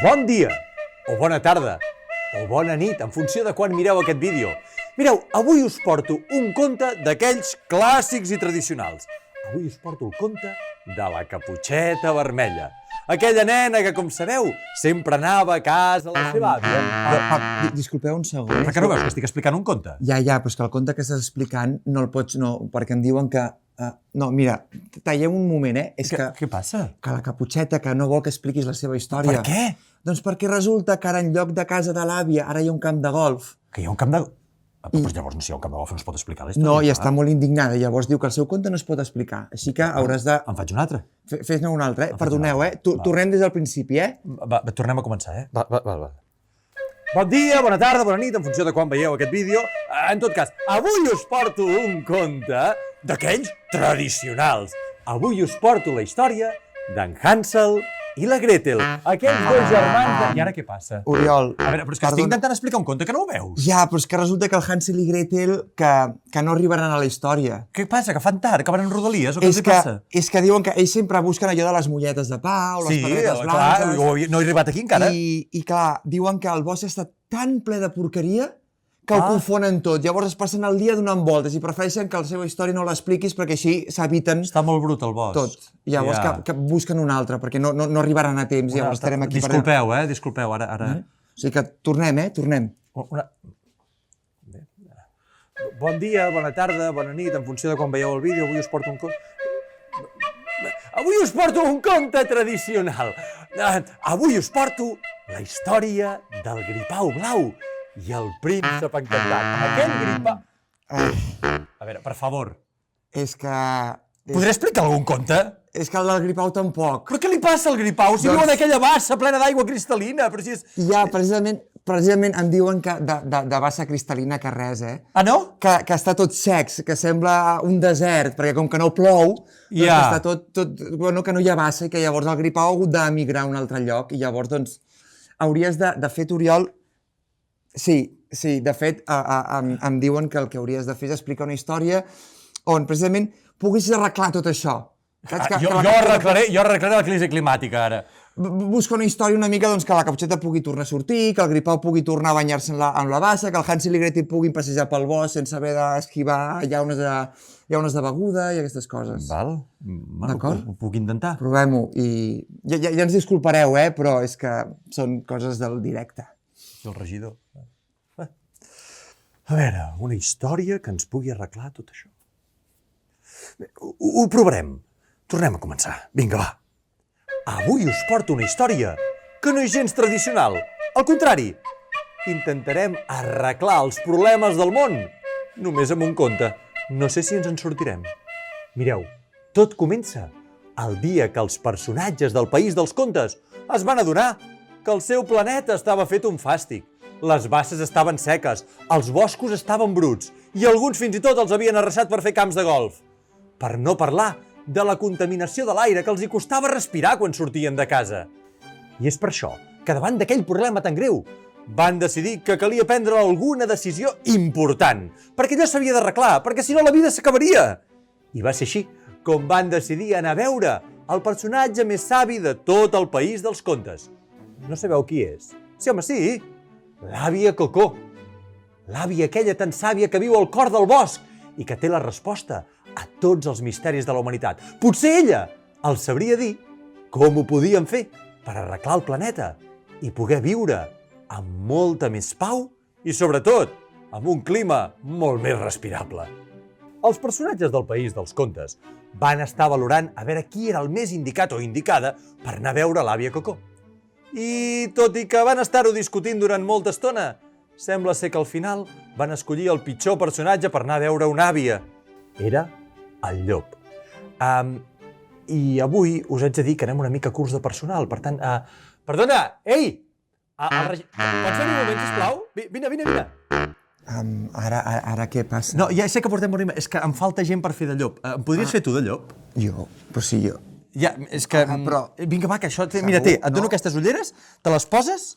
Bon dia, o bona tarda, o bona nit, en funció de quan mireu aquest vídeo. Mireu, avui us porto un conte d'aquells clàssics i tradicionals. Avui us porto el conte de la Caputxeta Vermella. Aquella nena que, com sabeu, sempre anava a casa la seva àvia. Disculpeu un segon. Per què no veus que estic explicant un conte? Ja, però és que el conte que estàs explicant no el pots... No, perquè em diuen que... no, mira, tallem un moment, És que... Què passa? Que la Caputxeta, que no vol que expliquis la seva història. Per què? Doncs perquè resulta que ara en lloc de casa de l'àvia, ara hi ha un camp de golf. Que hi ha un camp de... Però llavors, no sé, un camp de golf no es pot explicar la història. No, i està molt indignada. Llavors diu que el seu conte no es pot explicar. Així que hauràs de... En faig un altre. Fes-ne un altre, Perdoneu, Tornem des del principi, Va, tornem a començar, Va. Bon dia, bona tarda, bona nit, en funció de quan veieu aquest vídeo. En tot cas, avui us porto un conte d'aquells tradicionals. Avui us porto la història d'en Hansel i la Gretel, aquells dos germans de... I ara què passa? Oriol... A veure, però és que estic intentant explicar un conte que no ho veus. Ja, però és que resulta que el Hansel i Gretel que no arribaran a la història. Què passa? Que fan tard? Que van en rodalies? O què els passa? És que diuen que ells sempre busquen allò de les molletes de pa o les patates blanques. Sí, no he arribat aquí encara. I clar, diuen que el bosc està tan ple de porqueria que ho confonen tot. Llavors es passen el dia donant voltes i prefereixen que la seva història no l'expliquis perquè així s'eviten... Està molt brut el bosc. Tot. Llavors que busquen un altre perquè no arribaran a temps. Llavors estarem aquí... Disculpeu, ara... O sigui que tornem, Tornem. Bon dia, bona tarda, bona nit, en funció de quan veieu el vídeo, avui us porto un conte... Avui us porto un conte tradicional. Avui us porto la història del gripau blau i el príncep encantat. Aquell gripau... A veure, per favor. És que... Podré explicar algun conte? És que el del gripau tampoc. Però què li passa al gripau? Si viu en aquella bassa plena d'aigua cristal·lina, però si és... Ja, precisament em diuen que de bassa cristal·lina que res, Ah, no? Que està tot secs, que sembla un desert, perquè com que no plou, doncs està tot... Bueno, que no hi ha bassa i que llavors el gripau ha hagut d'emigrar a un altre lloc i llavors, doncs, hauries de fet, Oriol... Sí, de fet, em diuen que el que hauries de fer és explicar una història on, precisament, puguis arreglar tot això. Jo arreglaré la crisi climàtica, ara. Busca una història una mica que la Caputxeta pugui tornar a sortir, que el gripau pugui tornar a banyar-se en la bassa, que el Hansel i Gretel puguin passejar pel bosc sense haver d'esquivar llaunes de beguda i aquestes coses. Val. D'acord? Ho puc intentar. Provem-ho. I ja ens disculpareu, però és que són coses del directe. El regidor. A veure, una història que ens pugui arreglar tot això. Ho provarem. Tornem a començar. Vinga, va. Avui us porto una història que no és gens tradicional. Al contrari, intentarem arreglar els problemes del món. Només amb un conte. No sé si ens en sortirem. Mireu, tot comença el dia que els personatges del País dels Contes es van adonar que el seu planeta estava fet un fàstic. Les basses estaven seques, els boscos estaven bruts i alguns fins i tot els havien arrasat per fer camps de golf. Per no parlar de la contaminació de l'aire que els hi costava respirar quan sortien de casa. I és per això que davant d'aquell problema tan greu van decidir que calia prendre alguna decisió important, perquè allò s'havia d'arreglar, perquè si no la vida s'acabaria. I va ser així com van decidir anar a veure el personatge més savi de tot el País dels Contes. No sabeu qui és? Sí, home, sí! L'àvia Cocó. L'àvia aquella tan sàvia que viu al cor del bosc i que té la resposta a tots els misteris de la humanitat. Potser ella els sabria dir com ho podien fer per arreglar el planeta i poder viure amb molta més pau i, sobretot, amb un clima molt més respirable. Els personatges del País dels Contes van estar valorant a veure qui era el més indicat o indicada per anar a veure l'àvia Cocó. I, tot i que van estar-ho discutint durant molta estona, sembla ser que al final van escollir el pitjor personatge per anar a veure una àvia. Era el llop. I avui us haig de dir que anem una mica curts de personal, per tant... Perdona! Ei! Pots venir un moment, sisplau? Vine. Ara què passa? No, ja sé que portem una... És que em falta gent per fer de llop. Em podries fer tu de llop? Jo? Però sí, jo. Ja, és que... Però... Vinga, va, que això... Mira, et dono aquestes ulleres, te les poses,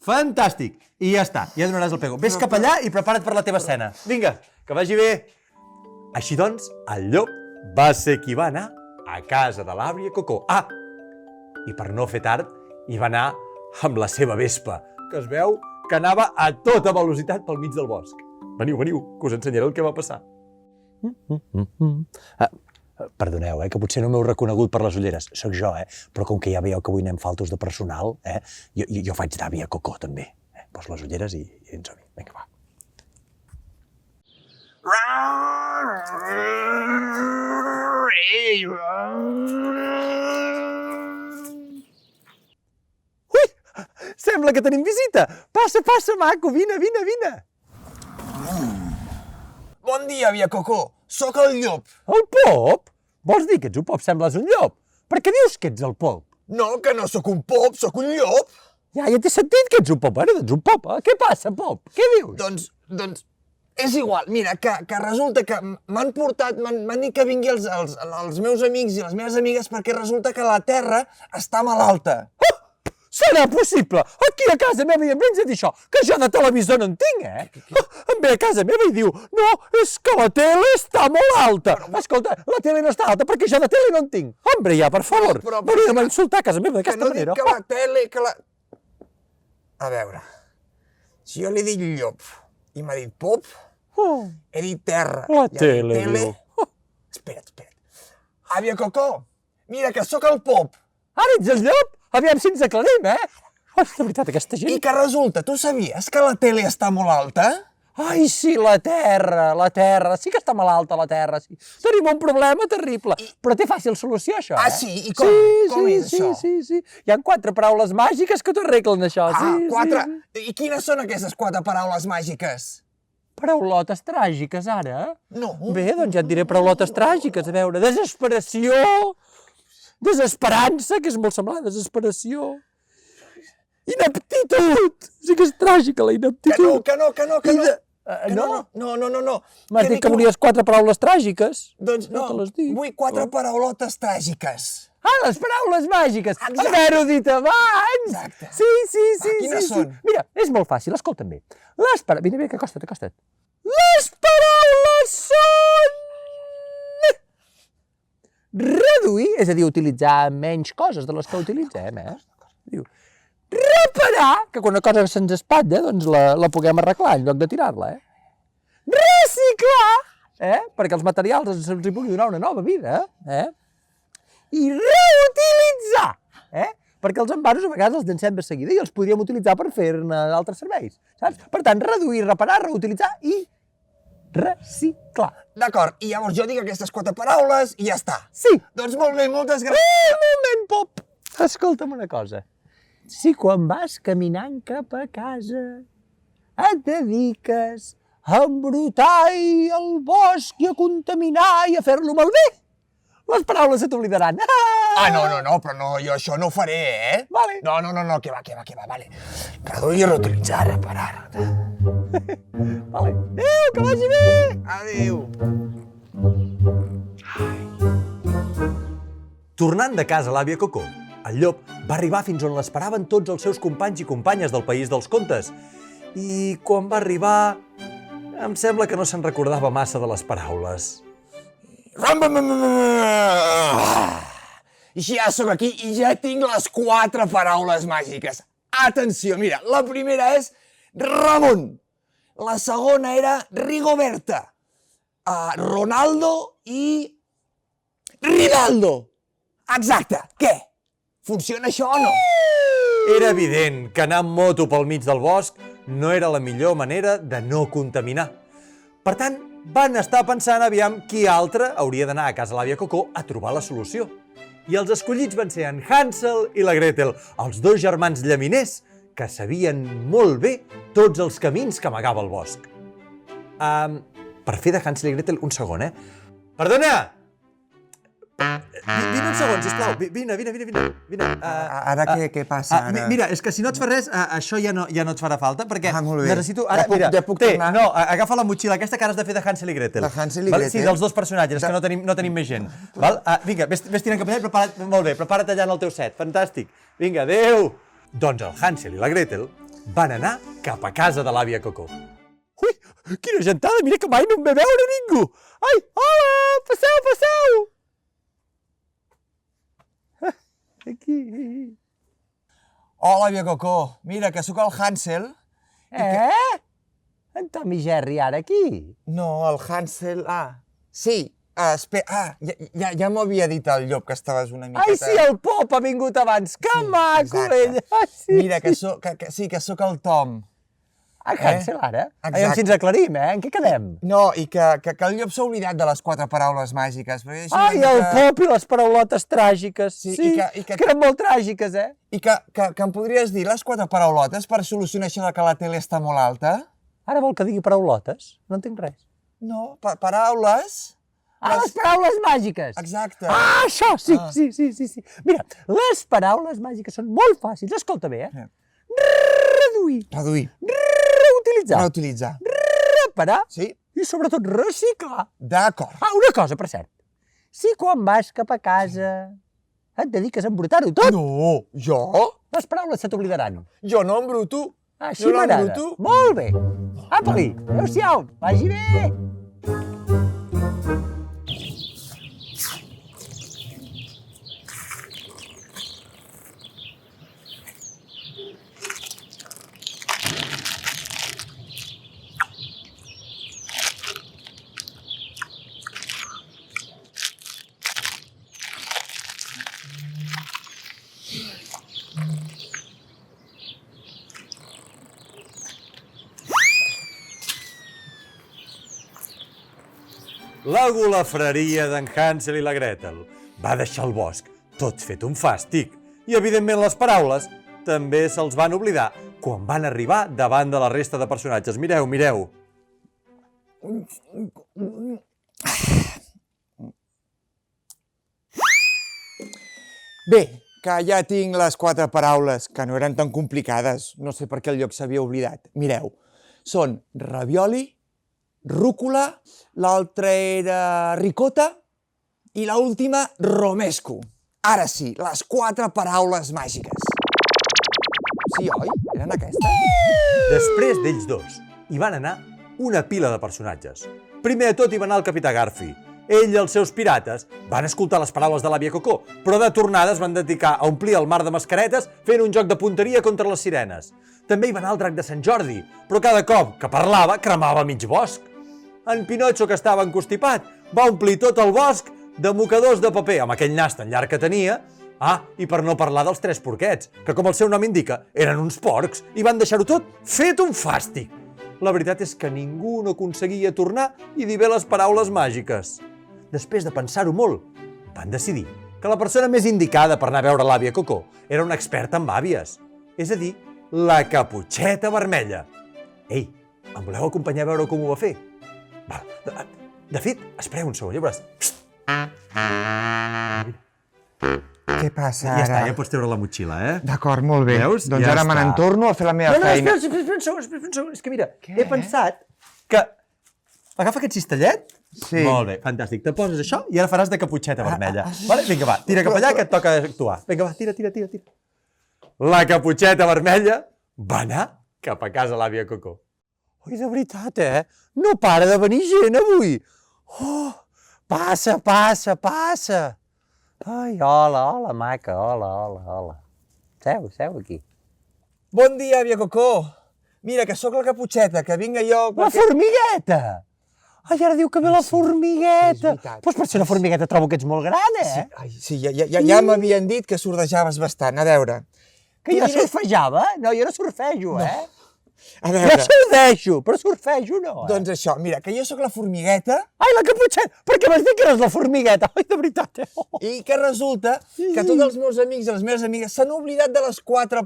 Fantàstic! I ja està, ja donaràs el pego. Ves cap allà i prepara't per la teva escena. Vinga, que vagi bé! Així doncs, el llop va ser qui va anar a casa de l'àvia Cocó. I per no fer tard, hi va anar amb la seva vespa, que es veu que anava a tota velocitat pel mig del bosc. Veniu, que us ensenyaré el que va passar. Perdoneu, que potser no m'heu reconegut per les ulleres. Soc jo, però com que ja veieu que avui anem faltos de personal, jo faig d'àvia Cocó, també. Poso les ulleres i ens som-hi. Vinga, va. Ui! Sembla que tenim visita! Passa, maco, vine! Bon dia, Via Cocó. Soc el llop. El pop? Vols dir que ets un pop, sembles un llop? Per què dius que ets el pop? No, que no sóc un pop, sóc un llop. Ja t'he sentit que ets un pop, doncs ets un pop. Què passa, pop? Què dius? Doncs, és igual. Mira, que resulta que m'han dit que vingui els meus amics i les meves amigues perquè resulta que la Terra està malalta. Oh! Serà possible! Aquí a casa meva i em vens a dir això, que jo de televisor no en tinc, Em ve a casa meva i diu, no, és que la tele està molt alta. Escolta, la tele no està alta perquè jo de tele no en tinc. Hombre, ja, per favor, veniu a insultar a casa meva d'aquesta manera. Que no dic que la tele, A veure, si jo li dic llop i m'ha dit pop, he dit terra. La tele, diu. Espera't. Àvia Cocó, mira que sóc el pop. Ara ets el llop? Aviam si ens aclarim, De veritat, aquesta gent... I que resulta, tu sabies que la tele està molt alta? Ai, sí, la Terra, sí que està malalta la Terra, sí. Tenim un problema terrible, però té fàcil solució, això, Ah, sí? I com és això? Sí. Hi ha 4 paraules màgiques que t'ho arreglen, això, sí. 4? I quines són aquestes 4 paraules màgiques? Paraulotes tràgiques, ara? No. Bé, doncs ja et diré paraulotes tràgiques, a veure, desesperació, desesperança, que és molt semblant, desesperació, ineptitud, sí que és tràgica la ineptitud. Que no. No. M'has dit que volies 4 paraules tràgiques? Doncs no, vull 4 paraulotes tràgiques. Ah, les paraules màgiques! Exacte. Haver-ho dit abans! Exacte. Sí. Quines són? Mira, és molt fàcil, escolta'm bé. Vine, que acosta't. Les paraules són... Reduir, és a dir, utilitzar menys coses de les que utilitzem, Diu, reparar, que quan una cosa se'ns espatlla, doncs la puguem arreglar en lloc de tirar-la, Reciclar, perquè els materials se'ls hi pugui donar una nova vida, I reutilitzar, perquè els envasos a vegades els llancem de seguida i els podríem utilitzar per fer-ne altres serveis, saps? Per tant, reduir, reparar, reutilitzar i reciclar. D'acord, i llavors jo dic aquestes 4 paraules i ja està. Sí. Doncs molt bé, moltes gràcies. Un moment, Pop. Escolta'm una cosa. Si quan vas caminant cap a casa et dediques a embrutar el bosc i a contaminar i a fer-lo malbé, les paraules se t'oblidaran. No, però no, jo això no ho faré, Vale. No, que va, vale. Reduir, reutilitzar, reparar. Vale. Adéu, que vagi bé! Adéu. Tornant de casa a l'àvia Cocó, el llop va arribar fins on l'esperaven tots els seus companys i companyes del País dels Contes. I quan va arribar, em sembla que no se'n recordava massa de les paraules. Ja sóc aquí i ja tinc les 4 paraules màgiques. Atenció, mira, la primera és Ramon. La segona era Rigoberta. Ronaldo i Rinaldo. Exacte. Què? Funciona això o no? Era evident que anar amb moto pel mig del bosc no era la millor manera de no contaminar. Per tant, van estar pensant aviam qui altre hauria d'anar a casa l'àvia Cocó a trobar la solució. I els escollits van ser en Hansel i la Gretel, els 2 germans llaminers que sabien molt bé tots els camins que amagava el bosc. Per fer de Hansel i Gretel, un segon, Perdona! Vine un segon, sisplau. Vine. Ara què passa? Mira, és que si no et fa res, això ja no et farà falta, perquè molt bé. necessito... Ara, mira, ja puc tornar? No, agafa la motxilla aquesta que has de fer de Hansel i Gretel. De Hansel i Gretel? Sí, dels 2 personatges, que no tenim més gent. Vinga, vés tirant cap allà i molt bé, prepara't allà en el teu set. Fantàstic. Vinga, adéu! Doncs el Hansel i la Gretel van anar cap a casa de l'àvia Cocó. Ui, quina gentada, mira que mai no em ve veure ningú! Ai, hola, passeu! Aquí. Hola, àvia Cocó. Mira, que sóc el Hansel. En Tom i Jerry ara aquí? No, el Hansel... Sí. Espera, ja m'ho havia dit el llop, que estaves una miqueta... Ai, sí, el Pop ha vingut abans. Que maco, exacte. ell! Ai, sí. Mira, que sóc el Tom. Hansel, ara? Exacte. Aviam si ens aclarim, en què quedem? No, i que el llop s'ha oblidat de les 4 paraules màgiques. Ai, el Pop i les paraulotes tràgiques. Sí, Sí, i que que eren molt tràgiques, I que em podries dir les 4 paraulotes per solucionar això de que la tele està molt alta? Ara vol que digui paraulotes? No entenc res. No, paraules... Les paraules màgiques! Exacte. Això! Sí. Mira, les paraules màgiques són molt fàcils. Escolta bé, Reduir. Reduir. Reutilitzar. Reutilitzar. Reparar. Sí. I sobretot reciclar. D'acord. Una cosa, per cert. Si quan vas cap a casa et dediques a embrutar-ho tot, No, jo? les paraules se t'oblidaran. Jo no embruto. Així Jo no m'agrada. embruto. Molt bé. Apa-li. Adéu-siau. Vagi bé. La golafreria d'en Hansel i la Gretel va deixar el bosc tot fet un fàstic i, evidentment, les paraules també se'ls van oblidar quan van arribar davant de la resta de personatges. Mireu, mireu. Bé, que ja tinc les 4 paraules, que no eren tan complicades. No sé per què el llop s'havia oblidat. Mireu, són ravioli, rúcula, l'altra era ricota i l'última romesco. Ara sí, les 4 paraules màgiques. Sí, oi? Eren aquestes? Després d'ells dos, hi van anar una pila de personatges. Primer de tot hi va anar el capità Garfi. Ell i els seus pirates van escoltar les paraules de l'àvia Cocó, però de tornada es van dedicar a omplir el mar de mascaretes fent un joc de punteria contra les sirenes. També hi va anar el drac de Sant Jordi, però cada cop que parlava cremava mig bosc. En Pinotxo, que estava encostipat, va omplir tot el bosc de mocadors de paper amb aquell nas tan llarg que tenia. I per no parlar dels 3 porquets, que com el seu nom indica, eren uns porcs i van deixar-ho tot fet un fàstic. La veritat és que ningú no aconseguia tornar i dir bé les paraules màgiques. Després de pensar-ho molt, van decidir que la persona més indicada per anar a veure l'àvia Cocó era una experta en àvies, és a dir, la Caputxeta Vermella. Ei, em voleu acompanyar a veure com ho va fer? Va, de fet, espereu un segon, ja veuràs. Què passa Ja ara? està, ja pots treure la motxilla, D'acord, molt bé. Veus? Doncs Ja ara me està. n'entorno a fer la meva feina. Espera un segon. És que mira, He pensat que... Agafa aquest cistellet. Sí. Molt bé, fantàstic. Te poses això i ara faràs de Caputxeta Vermella. Vale? Vinga, va, tira cap allà que et toca actuar. Vinga, va, tira. La Caputxeta Vermella va anar cap a casa l'àvia Cocó. Oi, de veritat, No para de venir gent avui. Oh, passa. Ai, hola, maca, hola. Seu aquí. Bon dia, àvia Cocó. Mira, que sóc la Caputxeta, que vinc jo... La formigueta! Ai, ara diu que ve la formigueta. És veritat. Doncs per ser una formigueta trobo que ets molt gran, Sí, ja m'havien dit que surdejaves bastant. A veure. Que jo surfejava? No, jo no surfejo, A Jo veure. surfejo, però surfejo no, Doncs això, mira, que jo sóc la formigueta Ai, la Caputxeta! Per què m'has dit que eres la formigueta? Ai, de veritat, i que resulta que tots els meus amics i les meves amigues s'han oblidat de les 4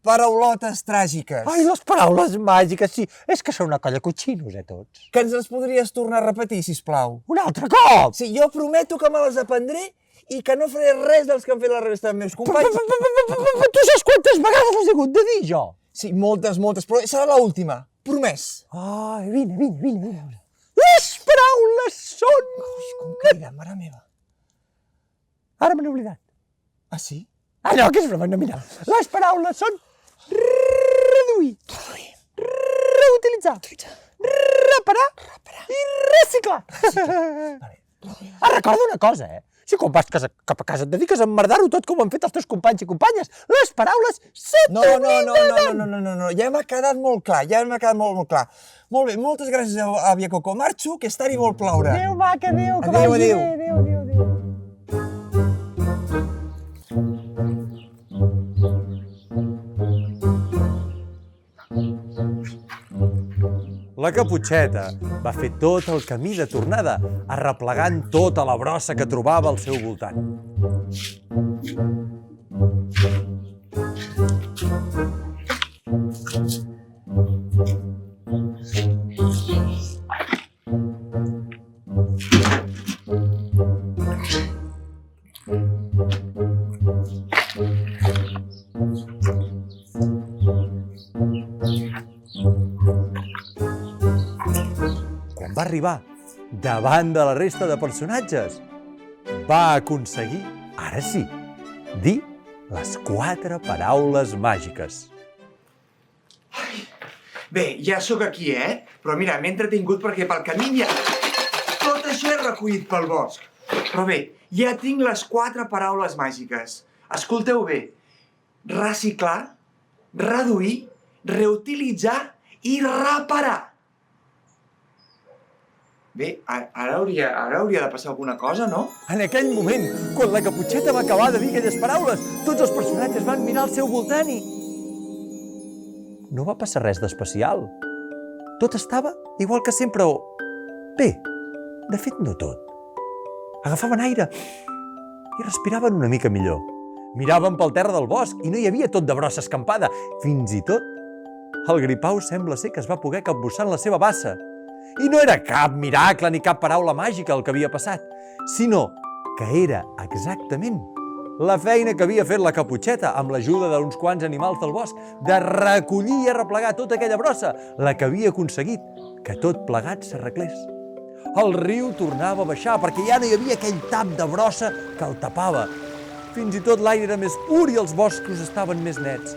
paraulotes tràgiques. Ai, les paraules màgiques, sí. És que són una colla cotxinos, tots. Que ens les podries tornar a repetir, sisplau? Un altre cop! Sí, jo prometo que me les aprendré i que no faré res dels que han fet la resta dels meus companys. Tu saps quantes vegades les he hagut de dir, jo? Sí, moltes, però serà l'última. Promès. Ai, vine. Les paraules són... Com crida, mare meva. Ara me n'he oblidat. Ah, sí? Ah, no, que és broma, no, mira. Les paraules són reduir, reutilitzar, reparar i reciclar. Recorda una cosa, Si quan vas cap a casa et dediques a emmerdar-ho tot com han fet els teus companys i companyes. Les paraules se t'obliden! No, ja m'ha quedat molt clar, molt clar. Molt bé, moltes gràcies, àvia Coco. Marxo, que estarà i vol ploure. Adéu, maca, adéu, que Adéu, vagi bé. adéu. Adéu. La Caputxeta va fer tot el camí de tornada, arreplegant tota la brossa que trobava al seu voltant. Quan va arribar davant de la resta de personatges, va aconseguir, ara sí, dir les 4 paraules màgiques. Bé, ja sóc aquí, Però mira, m'he entretingut perquè pel camí hi ha... Tot això és recollit pel bosc. Però bé, ja tinc les 4 paraules màgiques. Escolteu bé. Reciclar, reduir, reutilitzar i reparar. Bé, ara hauria de passar alguna cosa, no? En aquell moment, quan la Caputxeta va acabar de dir aquelles paraules, tots els personatges van mirar al seu voltant i... no va passar res d'especial. Tot estava igual que sempre o... bé, de fet no tot. Agafaven aire i respiraven una mica millor. Miraven pel terra del bosc i no hi havia tot de brossa escampada. Fins i tot, el Gripau sembla ser que es va poder capbussar en la seva bassa. I no era cap miracle ni cap paraula màgica el que havia passat, sinó que era exactament la feina que havia fet la Caputxeta amb l'ajuda d'uns quants animals del bosc de recollir i arreplegar tota aquella brossa, la que havia aconseguit que tot plegat s'arreglés. El riu tornava a baixar perquè ja no hi havia aquell tap de brossa que el tapava. Fins i tot l'aire era més pur i els boscos estaven més nets.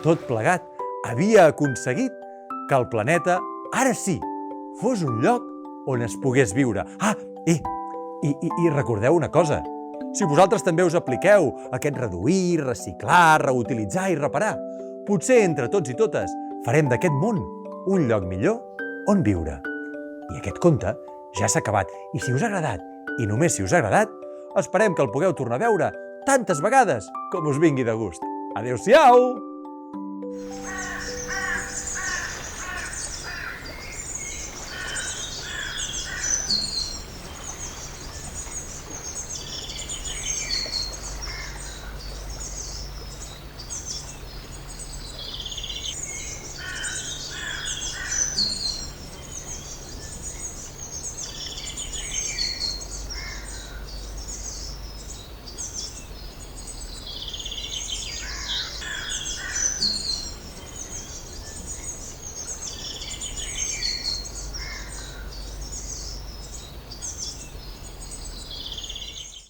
Tot plegat havia aconseguit que el planeta, ara sí, fos un lloc on es pogués viure. I recordeu una cosa. Si vosaltres també us apliqueu aquest reduir, reciclar, reutilitzar i reparar, potser entre tots i totes farem d'aquest món un lloc millor on viure. I aquest conte ja s'ha acabat. I si us ha agradat, i només si us ha agradat, esperem que el pugueu tornar a veure tantes vegades com us vingui de gust. Adéu-siau!